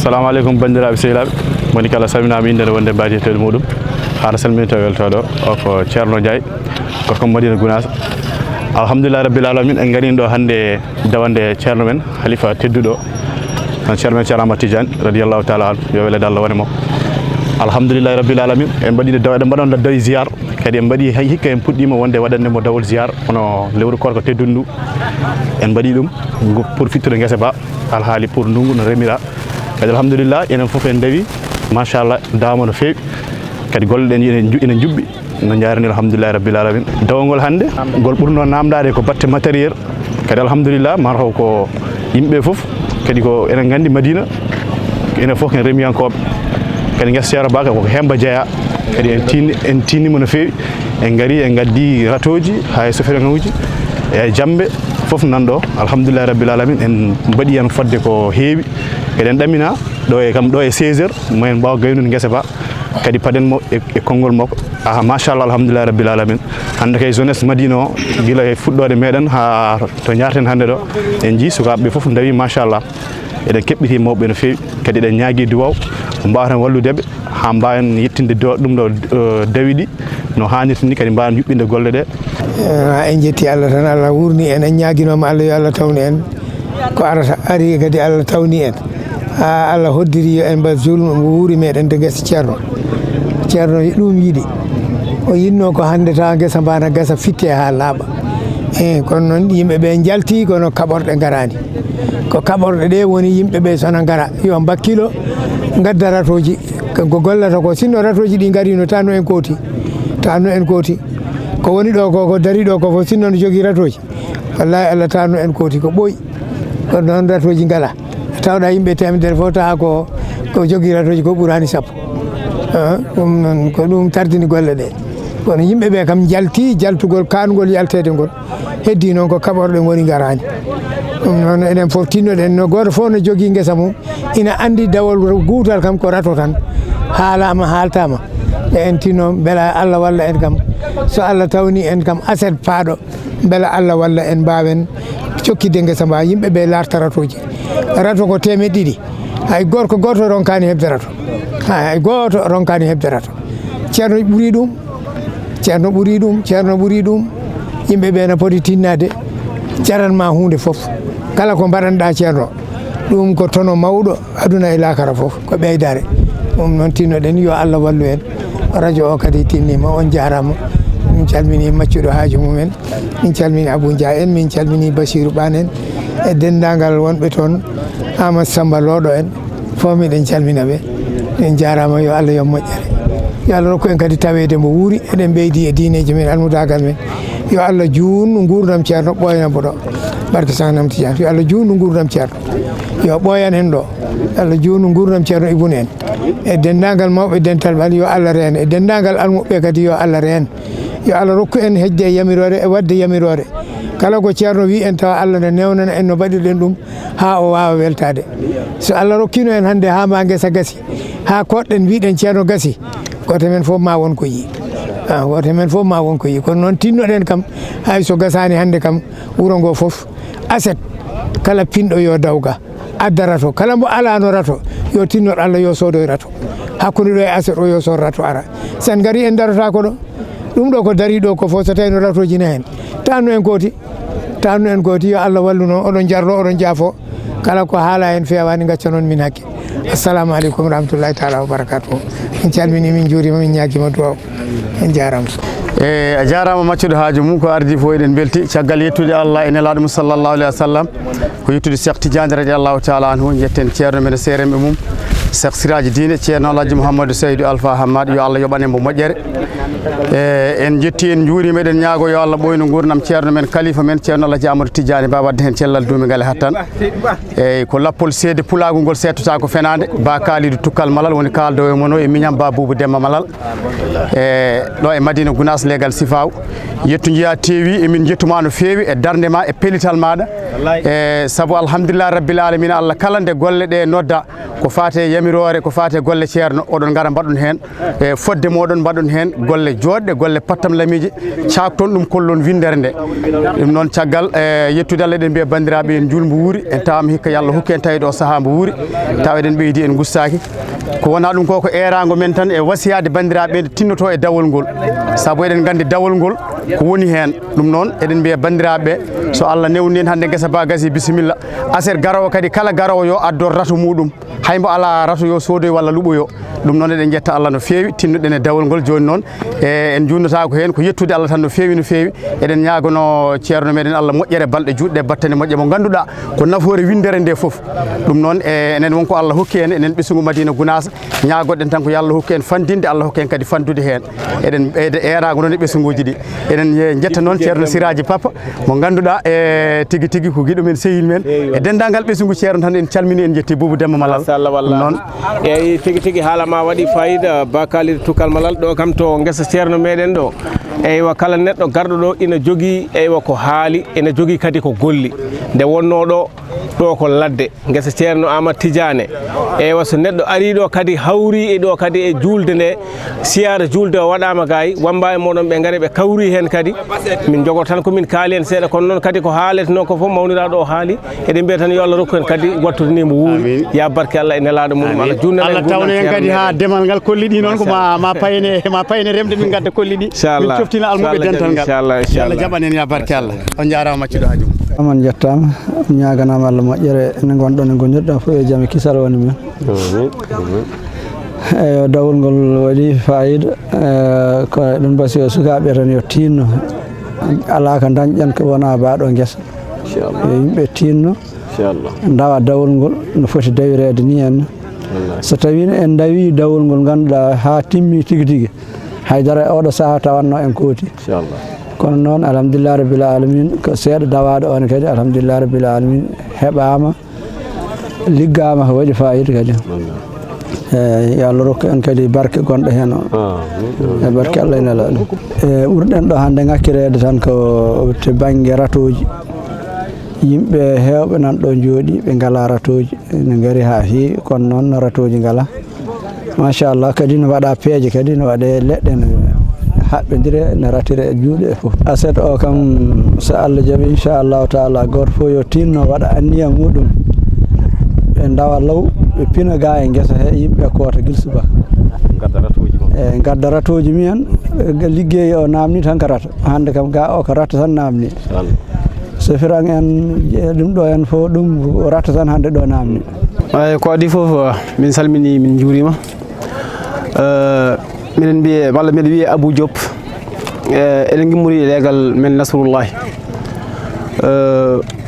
assalamu alaikum bandiraɓe sehilaɓe moni kala salminama inde wonde mbadiyetede muɗum haɗa salminito weltoɗo o ko Ceerno Ndiaye gorko Madina Gounass. alhamdulillah rabbil alamin en garini ɗo hande dawande ceerno men halifa tedduɗo ceerno men Ceerno Ahmad Tidiane radiyallahu taala anhu yo welede Allah wone mo. alhamdulillah rabbil alamin en mbaɗino dawa eɗen mbaɗon dawi ziyar kadi en mbaɗi hikka en puɗɗima wonde waɗannemo dawol ziyar hono lewru korko tedduɗo ndu en mbaɗi ɗum pour fittude guese ba alhaali pour ndungu no remira kadi alhamdulillah enen foof en dawi machallah dawama no fewi kadi golle ɗen ene jubɓi no jarani alhamdulillah rabbil alamin. dawgol hande gol ɓurno namdade ko batte matériel kadi alhamdulillah mataw ko yimɓe foof kadi ko enen gandi Madina enen foof ken remiyankoɓe kadi guesa Ceerno Ba koko Hemba Jeeya kadi en tinnima no fewi en gari en gaddi ratoji ha chauffeur ngaji e jambe foof nanɗo alhamdulillah rabbil alamin en mbaɗi hen fodde ko heewi kadi en ɗamina ɗo e kam ɗo e 16 heures moyen mbawa gaynude guesa ba kadi paden mo e konngol makko machallah alhamdulillah rabbil alamin. hande kay jeunesse Madina o guila e fuɗɗode meɗen ha to jarten hande ɗo en jii sukaɓeɓe foof dawi machallah eɗen keɓɓiti mawɓe no fewi kadi eɗen ñaagui duwaw ko mbawaten walludeɓe ha mbawen yettinde ɗum ɗo dawi ɗi no hannirta ni kadi mbawen yuɓɓinde golle ɗe. en jetti Allah tan Allah wurni en ñaguinoma Allah yo Allah tawni en ko arata ari kadi Allah tawni en ha Allah hoddiri en mba julmu mo wuuri meɗen de guesa Ceerno ɗum yiiɗi o yinno ko hande tawa guesa mbana gasa fitte ha laaɓa kono noon yimɓeɓe jalti kono kaɓorɗe garani ko kaɓorɗe ɗe woni yimɓeɓe sona gara yo bakkilo gadda ratoji ko gollata ko sinno ratoji ɗi garino tanno en kooti ko woni ɗo ko dari ɗo ko fof sinno no jogui ratoji wallahi Allah tanno en kooti ko ɓooyi kono noon ratoji ngala tawɗa yimɓe temedere fof taha ko jogui ratoji ko ɓuurani sappo ɗum noon ko ɗum tardini golle ɗe kono yimɓeɓe kam jalti jaltugol kangol yaltede ngol heddi noon ko kaɓorɗe woni garani ɗum noon enen fof tinnoɗen no goto fof no jogui guesa mum ina andi dawol guutal kam ko rato tan haalama haltama e en tinno beela Allah walla en kam so Allah tawni en kam aset paaɗo beela Allah walla en mbawen cokkide guesa mba yimɓeɓe larta ratoji rato ko temeɗɗe ɗiɗi hay goto ronkani hebde rato hay goto ronkani hebde rato ceerno ɓuuri ɗum yimɓeɓe no poti tinnade jaranma hunde foof kala ko mbaɗanɗa ceerno ɗum ko tono mawɗo aduna e lakara foof ko ɓeydare ɗum noon tinnoɗen yo Allah wallu en radio o kadi tinnima on jarama min calmini maccuɗo haaju mumen min calmini Abou Dia en min calmini Bassirou Ɓan en e dendagal wonɓe toon Amadou Samba Loɗo en fof miɗen calminaɓe min jarama yo Allah yo moƴƴere yo Allah rokku en kadi tawede mbo wuuri eɗen ɓeydi e diineji men almudagal men yo Allah juutnu gurdam ceerno ɓoyanamo ɗo barke Sanam Tidiane yo Allah juutnu gurdam ceerno yo ɓoyan en ɗo Allah juutnu gurdam ceerno Ibou en e dendagal mawɓe dental ɓal yo Allah reen e dendagal almuɓe kadi yo Allah reen yo Allah rokku en hedde e yamirore e wadde yamirore kala ko ceerno wi en tawa Allah ne newnana en no mbaɗirɗen ɗum ha o wawa weltade so Allah rokkino en hande ha ma guesa gasi ha koɗɗen mbiɗen ceerno gasi goto men fof ma won ko yi kono noon tinnoɗen kam hay so gasani hande kam wuuro ngo foof aset kala pinɗo yo dawga adda rato kala mbo alano rato yo tinnoɗo Allah yo soodoy rato hakkude ɗo e aset o yo sood rato ara sen gari en darata ko ɗo ɗum ɗo ko dari ɗo ko fof so tawi no ratoji ne hen tanno en gooti yo Allah wallu noon oɗon jarlo oɗon jaafo kala ko haala hen fewani gacca noon min hakke. assalamu aleykum rahmatullahi taala wa barakatuhu min calmini min juurima min ñaguima duwaw en jarama. a jarama maccuɗo haaju mum ko ardi fo eɗen belti caggal yettude Allah e nelaɗo mum sallllahu alayhi wa sallam ko yettude Cheikh Tidiane radiallahu taala anhu jetten ceerno men seeremɓe mum Cheikh Siraji Dine ceerno Alhaji Mouhamadou Seydou Alpha Hamad yo Allah yoɓanembo moƴƴere en jetti en juurima eɗen ñaago yo Allah ɓoyno gurdam ceerno men kalifa men ceerno Alhaji Amadou Tidiane ba wadde hen cellal duumigal hattan eyyi ko lappol seede pulagol ngol settota ko fenade ba kaalido tukkal malal woni kaldo e mono e miñam ba Boubou Demba malal ɗo e Madina Gounass legal sifaw yettu jiya teewi emin jettuma no feewi e darde ma e pellital maɗa saabu alhamdulillah rabbil alamin Allah kala nde golle ɗe nodda ko fate yamirore ko fate golle ceerno oɗon gara mbaɗon hen fodde moɗon mbaɗon hen golle golle jodde golle pattam lamiji caakton dum kollon windere nde dum non caggal yettude Allah den be bandirabe en julmbo wuri en tawam hikka yalla hokki en tawi do saha mbo wuri taweden beedi en gustaki ko wona dum koko erago men tan e wasiyade bandirabe tinnoto e dawol ngol sabu eden gandi dawol ngol ko woni hen dum non eden be bandirabe so Allah newni en hande gesa ba gasi bismillah aser garawo kadi kala garawo yo addor ratu mudum haymo ala ratu yo sodoy walla luboyo dum non eden jetta Allah no feewi tinnuden e dawol ngol joni non en junnata ko hen ko yettude Allah tan no feewi eden nyaagono ceerno meden Allah mojjere balde judde battane mojje mo ganduda ko nafoore windere nde fof dum non enen wonko Allah hokki en enen besugo Madina Gounass nyaagoden tan ko yalla hokki en fandinde Allah hokki en kadi fandude hen eden erago non besugoji di eden jetta non ceerno Siraji Papa mo ganduda tigi tigi ko gido men sehil men e dendangal besugo ceerno tan en calmini en jetti Boubou Demba Malal non e tigi haalama wadi fayida bakali tukal Malal do kam to ngesa ceerno meden do eywa kala neddo gardo do ina jogi eywa ko haali ina jogi kadi ko golli nde wonno do ko ladde ngesa ceerno Amad Tidiane eywa so neddo ari do kadi hawri e do kadi e julde ne siara julde wadama gay wamba e modon be ngare be kawri hen kadi min jogo tan ko min kaali en seeda kon non kadi ko haalete non ko fo mawnira do haali eden be tan yo Allah rokku en kadi wattudini mo wuuri ya barke Allah ene laado mum Allah junna Allah tawne en kadi ha demal ngal kollidi non ko ma payne remde min gadda kollidi inchallah tina almuɓe dental ngal inchallah jaɓanen ya barke Allah on jarama maccuɗo ha jum amon jettama ñaganama Allah moƴƴere ene gonɗon e gonirɗa fof e jaam kisal woni men eyo dawol ngol waɗi fayida ko ɗum basi o sukaɓe tan yo tinno ala ko dañƴen ko wona baɗo guesa yo yimɓe tinno dawa dawol ngol no foti dawirede ni henna so tawi en dawi dawol ngol ganduɗa ha timmi tigui tigui haydara e oɗo saaha tawanno en kooti kono noon alhamdulillah rabbil alamin ko seeɗa dawaɗo on kadi alhamdulillah rabbil alamin heɓama liggama ko waɗi fayida kadi yo Allah rokku en kadi barke gonɗo hen o e barke Allah ene ala ɗum ɓurɗen ɗo hande ngakkirede tan ko to banggue ratoji yimɓe hewɓe nan ɗo jooɗi ɓe ngala ratoji ne gaari ha heewi kono noon no ratoji ngala machallah kadi no waɗa peeje kadi no waɗe leɗɗe ne haɓɓedire ne ratire e juuɗe e fof aset o kam so Allah jaaɓi inchallahu taala goto fof yo tinno waɗa anniya muɗum ɓe dawa law ɓe pina ga e guesa he yimɓe koota guilsuba e gadda ratoji mumen liggey o namni tan ko rata hande kam ga o ko rata tan namni so firan en ɗum ɗo en fof ɗum rata tan hande ɗo namni ay ko adi fof min salmini min juurima minen mbiye walla mbiɗa wiye Abou Diop eɗen gimmori leegal men Nasrullahi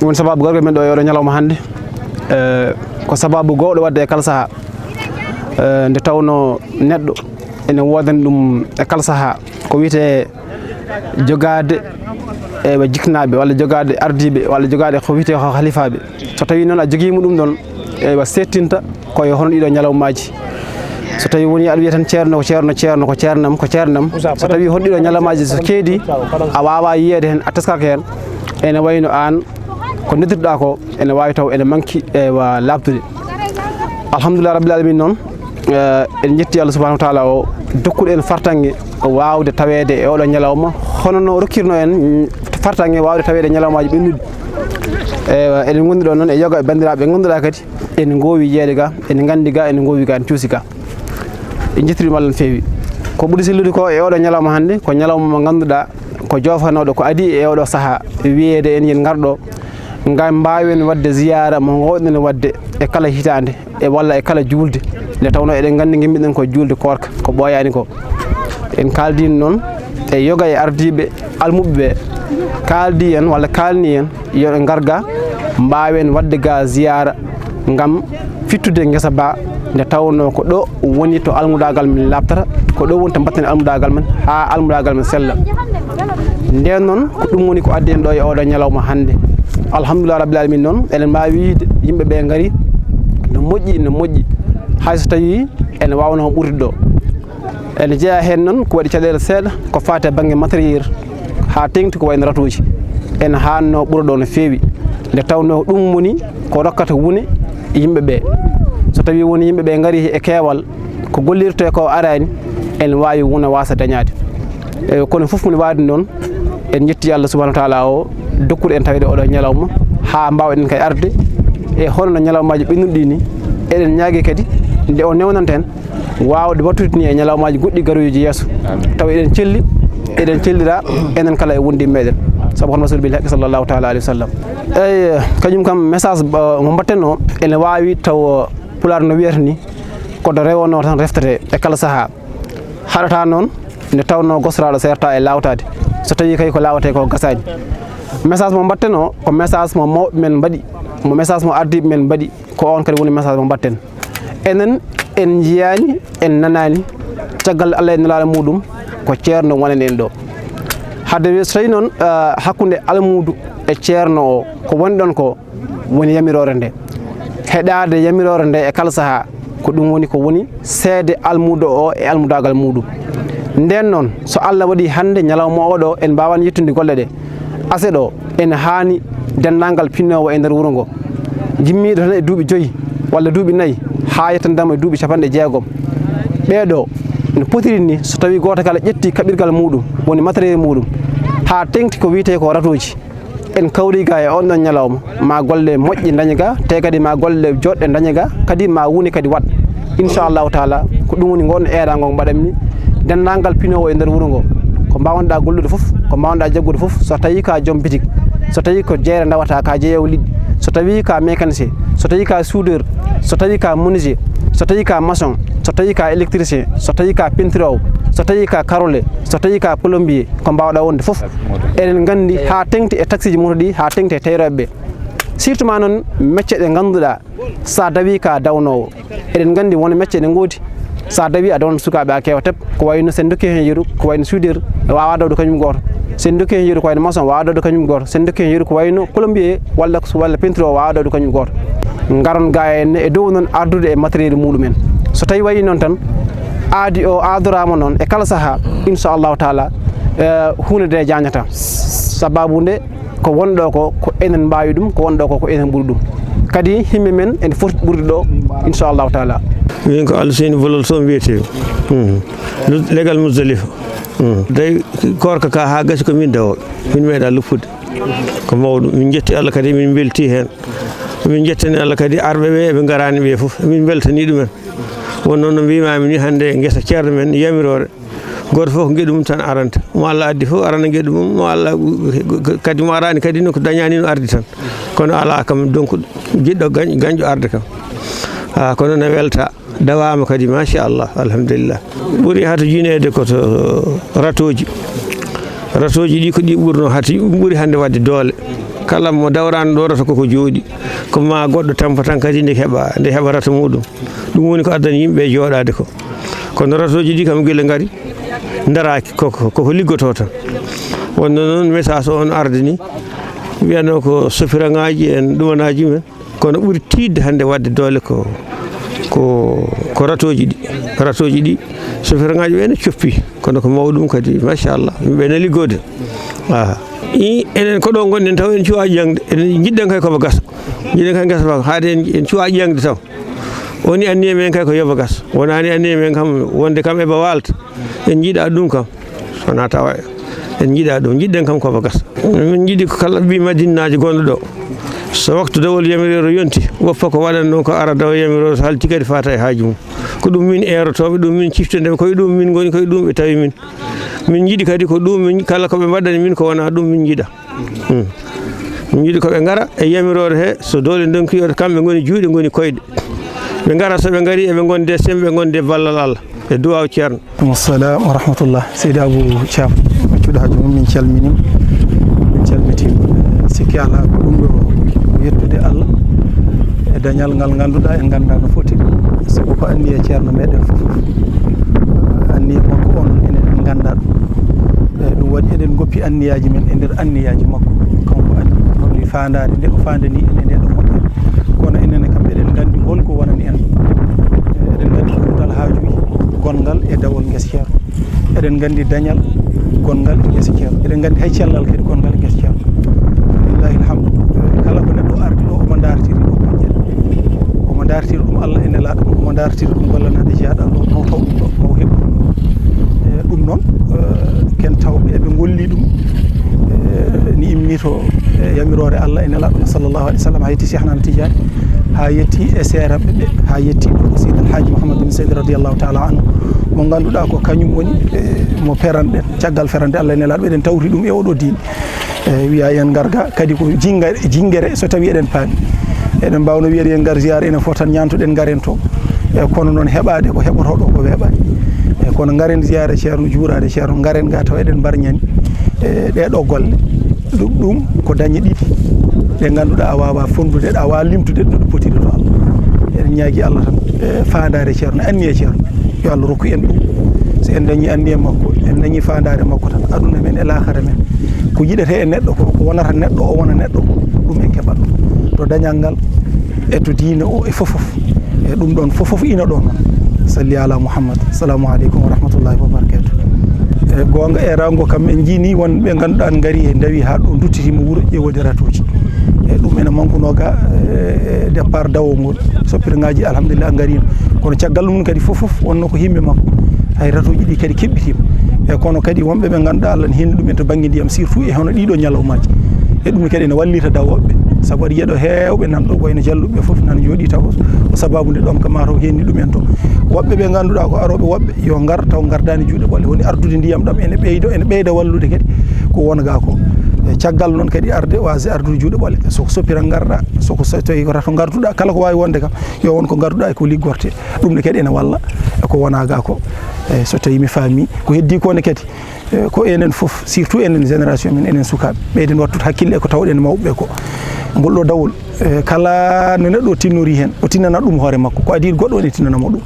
won sababu gargo men ɗo yoɗo ñalawma hannde ko sababu gowɗo wadde e kala saha nde tawno neɗɗo ene wodani ɗum e kala saha ko wiyete jogade e jiknaɓe walla jogade ardiɓe walla jogade ko wiyete ko halifaɓe so tawi noon a joguima ɗum ɗon ewa settinta koye hono ɗiɗo ñalawmaji so tawi woni aɗa wiya tan ceerno ko ceernam so tawi hono ɗiɗo ñalawmaji so keedi a wawa yiyede hen a teskaka hen ene wayno an ko noddirɗa ko ene wawi taw ene manki ewa labtude alhamdulillah rabbil alamin noon en jetti Allah subhanahu wa taala o dokkuɗo en fartangue wawde tawede e oɗo ñalawma hono no rokkirno en fartangue wawde tawede e ñalawmaji ɓennuɗi eɗen gondi ɗo noon e yoga e bandiraɓe gonduɗa kadi ene gowi jeede ga ene gandi ga ene gowi ga ene cuusi ga en jettirima Allah no feewi ko ɓuuri sillude ko e oɗo ñalawma hannde ko ñalawma mo ganduɗa ko jofanoɗo ko adi e oɗo saaha wiyede en yen garɗo ngam mbawen wadde ziyara mo gowɗen wadde e kala hitande e walla e kala julde nde tawno eɗen gandi gimmiɗen ko julde korka ko ɓooyani ko en kaldino noon e yoga e ardiɓe almuɓe ɓe kaldi en walla kalni en yo garga mbawen wadde ga ziyara ngam fittude guesa ba nde tawno ko ɗo woni to almudagal men labtata ko ɗo woni to batten almudagal men ha almudagal men sella nden noon ko ɗum woni ko addi en ɗo e oɗo ñalawma hannde alhamdulillah rabbil alamin noon eɗen mbawi wiide yimɓe ɓe gaari no moƴƴi hayso tawi ene wawno ko ɓurti ɗo ene jeeya hen noon ko waɗi caɗele seeɗa ko fate banggue matériel ha tengti ko wayno ratuji ene hanno ɓuura ɗo no feewi nde tawno ɗum woni ko rokkata wone yimɓe ɓe so tawi woni yimɓe ɓe gaari e keewal ko gollirte ko arani ene wawi wona wasa dañade kono fof mun waadi noon en jetti Allah subhanahu wa ta'ala o dokkude en tawede oɗo ñalawma ha mbawden kay arde e hono ñalawmaji ɓennuɗi ni eɗen ñaagi kadi nde o newnanta en wawde wattudini e ñalawmaji goɗɗi garoyiji yeeso taw eɗen celli eɗen cellira enen kala e wondi meɗen sabu hono rasul bil haqq sallallahu ta'ala alayhi wa sallam eyi kañum kam message mo mbatten o ene wawi taw pular no wiyata ni kodo rewono tan reftete e kala saaha haɗata noon nde tawno gosraɗo serta e lawtade so tawi kay ko lawate ko gasani message mo mbatten o ko message mo mawɓe men mbaɗi mo message mo ardiɓe men mbaɗi ko on kadi woni message mo mbatten enen en jiyani en nanani caggal Allah e nelaɗo muɗum ko ceerno wonen en ɗo hadde so tawi noon hakkude almudu e ceerno o ko woni ɗon ko woni yamirore nde heɗade yamirore nde e kala saaha ko ɗum woni ko woni seede almudo o e almudagal muɗum nden noon so Allah waɗi hande ñalawma oɗo en mbawani yettude golle ɗe ase ɗo ene hani dennangal pinnowo e nder wuuro ngo jimmiɗo tan e duuɓi 5 walla duuɓi 4 ha yettandamo e duuɓi 60 ɓeɗo no potiri ni so tawi goto kala ƴetti kaɓirgal muɗum woni matériel muɗum ha tengti ko wiyete ko ratoji en kawri ga e on ɗon ñalawma ma golle moƴƴe daña ga te kadi ma golle joɗɗe daña ga kadi ma wuni kadi wat inchallahu taala ko ɗum woni gon eerago mbaɗanmi dennangal pinowo e nder wuuro ngo ko mbawonɗa gollude foof ko mbawonɗa jaggude foof so tawi ka joom bitik so tawi ko jeere dawata ka jeeyowo liɗɗi so tawi ka mécanicien so tawi ka soudeur so tawi ka menuisier so tawi ka maçon so tawi ka électricien so tawi ka peinturowo so tawi ka karole so tawi ka plombier ko mbawɗa wonde foof eɗen gandi ha tengti e taxi ji moto ɗi ha tengti e tayroɓeɓe surtout ma noon métier ɗe ganduɗa sa dawi ka dawnowo eɗen gandi won métier ɗe goodi sa dawi a dawan sukaɓe a kewa teb ko wayno sen dokki hen yeeru ko wayno soudeur wawa dawde kañum goto sen dokki hen yeeru ko wayno maçon wawa dawde kañum goto sen dokki hen yeeru ko wayno plombier walla peinturowo wawa dawde kañum goto garon ga en e dow noon ardude e matériel muɗumen so tawi wayi noon tan aadi o adorama noon e kala saaha inchallahu taala hunde de jañata sababu nde ko wonɗo ko enen mbawi ɗum ko wonɗo ko enen ɓuuri ɗum kadi himɓe men en foti ɓurde ɗo inchallahu taala min ko Alseyni Bolol Sow wiyete légal Mousdalifa tawi korka ka ha gasi ko min dawoɓe min meeɗa luppude ko mawɗum min jetti Allah kadi min belti hen min jettani Allah kadi arɓe ɓe eɓe garani ɓe foof min beltani ɗumen wonnoon no mbimami ni hande guesa ceerno men yamirore goto fof ko gueɗu mum tan aranta mo Allah addi fof arana gueɗu mum mo Allah kadi mo arani kadi no ko dañani no ardi tan kono ala kam donc jiɗɗo gañƴo arde kam kono ne welta dawama kadi machallah alhamdulillah ɓuuri hata jinede koto ratoji ɗi ko ɗi ɓurno hati ɓuuri hande wadde doole kala mo dawrano ɗo rato koko jooɗi ko ma goɗɗo tampa tan kadi nde heɓa rato muɗum ɗum woni ko addani yimɓe jooɗade ko kono ratoji ɗi kam guila gaari daraki koko liggoto tan wonno noon message on arde ni wiyano ko sofiraŋaji en ɗumanaji men kono ɓuuri tidde hande wadde doole ko ratoji ɗi sofiraŋaji ɓe ne coppi kono ko mawɗum kadi machallah yimɓe ne liggode enen ko ɗo gonɗen taw en cuwa ƴangde en jiɗɗen kay komo gasa jiɗen kay gasa ba haade en cuwa ƴangde taw woni anniye men kay ko yoba gas wonani anniye men kam wonde kam eɓe walta en jiiɗa ɗum kam sona tawa en jiiɗa ɗum jiɗɗen kam komo gasa min jiiɗi ko kala ɓi madinnaji gonɗo ɗo so waktu dawol yamirore yonti woppa ko waɗan ɗon ko ara dawa yamirore so halti kadi fata e haaju mum ko ɗum min erotoɓe ɗum min ciftedeɓe koye ɗum min goni koye ɗum ɓe tawi min jiiɗi kadi ko ɗum kala koɓe mbaɗani min ko wona ɗum min jiiɗa min jiiɗi koɓe gara e yamirore he so dole donkiyoto kamɓe goni juuɗe goni koyɗe ɓe gara soɓe gari eɓe gonde sembe ɓe gonde ballal Allah e duwaw ceerno. Assalamu wa rahmatullah seydi Abou Thiam maccuɗo haaju mum min calminima min calmitima sikki ala ko ɗum ɗo yettude Allah e dañal ngal ganduɗa en ganda no foti sabu ko anni e ceerno meɗen fof anni e makko on enen ganda ɗum ɗum waɗi eɗen goppi anniyaji men e nder anniyaji makko kanko anni holli fandade nde o fandani ene nde ɗo moƴƴere kono enenne kam eɗen gandi holko wonani en eɗen gandi ɗuɗal haajuji gongal e dawol guesa ceerno eɗen gandi dañal gongal e guesa ceerno eɗen gandi hay cellal kadi gongal e guesa ceerno lillahi alhamdu kala ko neɗɗo ardi ɗo omo dartiri ɗo moƴƴere omo dartiri ɗum Allah ene laaɗa ɗum omo dartiri ɗum gollanaɗe jeyaɗa ɗo maw taw ɗum ɗo maw heɓɓu ɗum ɗum noon ken tawɓe eɓe golli ɗum ni imni to yamirore Allah ene laɗum sallllahu alih w sallam ha yetti Cheikh Nana Tidiane ha yetti e seeraɓe ɓe ha yetti ɗo Seydi Alhaji Mouhamadou bin Seydi radiallahu taala anhu mo ganduɗa ko kañum woni mo peranɗen caggal ferande Allah ene laɗum eɗen tawri ɗum e oɗo diine wiya en garga kadi ko jingguere so tawi eɗen paami eɗen mbawno wiyede en gar ziyara enen fof tan ñantoɗen garen to kono noon heɓade ko heɓotoɗo ko weeɓani kono garen ziyara ceerno juurade ceerno garen ga taw eɗen mbarñani ɗeɗo golle ɗum ko dañe ɗiɗi ɗe ganduɗa a wawa fondude a wawa limtude ɗo ɗo potiɗo to Allah eɗen ñaagui Allah tan fandare ceerno anni e ceerno yo Allah rokku en ɗum so en dañi anni e makko en dañi fandare makko tan aduna men e lahara men ko yiɗete e neɗɗo ko wonata neɗɗo o wona neɗɗo ɗum en keɓat ɗum to dañal ngal e to diine o e fofof e ɗum ɗon fofof ina ɗo noon salli ala Muhammad. Assalamu aleykum wa rahmatullahi wa barakatuh. gonga e rango kam en jini wonɓe ganduɗa ngari e dawi ha ɗo duttitima wuuro ƴewode ratoji e ɗum ene mankuno ga départ dawol ngol soppirgaji alhamdulillah garino kono caggal mum kadi fofof wonno ko himɓe makko hay ratoji ɗi kadi keɓɓitima e kono kadi wonɓe ɓe ganduɗa Allah ne henni ɗumen to banggue ndiyam surtout e hono ɗiɗo ñalawmaji e ɗum kadi ene wallita dawoɓe saabu waɗi yeeɗo hewɓe nanɗo wayno jalluɓe foof nan jooɗi taw ko sababude ɗon kam mataw henni ɗumen to woɓɓe ɓe ganduɗa ko aroɓe woɓɓe yo gar taw gardani juuɗe ɓoole woni ardude ndiyam ɗam ene ɓeyda wallude kadi ko wonga ko e caggal noon kadi arde wasi ardude juuɗe ɓoole soko soppiran garɗa soko tawi ko rato garduɗa kala ko wawi wonde kam yo won ko garduɗa e ko liggorte ɗum ne kadi ene walla eko wonaga ko e so tawi mi faami ko heddi kone kadi ko enen foof surtout enen génération men enen sukaɓe ɓeyden wattude hakkille e ko tawɗen mawɓe ko ngol ɗo dawol kala no neɗɗo tinnori hen o tinnana ɗum hoore makko ko adi goɗɗo ne tinnanamo ɗum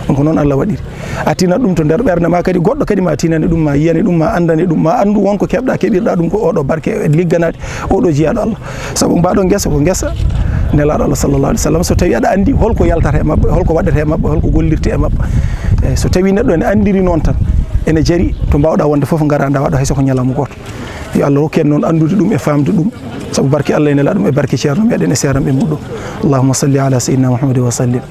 donc noon Allah waɗiri a tinat ɗum to nder ɓerde ma kadi goɗɗo kadi ma tinane ɗum ma yiyane ɗum ma andane ɗum ma andu wonko keɓɗa keɓirɗa ɗum ko oɗo barke e ligganade oɗo jiyaɗo Allah saabu mbaɗo guesa ko guesa nelaɗo Allah sallallahu alih w sallam so tawi aɗa andi holko yaltata e mabɓe holko waɗete e mabɓe holko gollirte e mabɓe eyyi so tawi neɗɗo ene andiri noon tan ene jaari to mbawɗa wonde foof gara dawaɗo hayso ko ñalawma goto yo Allah rokku en noon andude ɗum e famde ɗum saabu barke Allah ene laɗum e barke ceerno meɗen e seeram ɓe muɗɗo allahumma salli ala sayyidina Muhammadin wa sallim.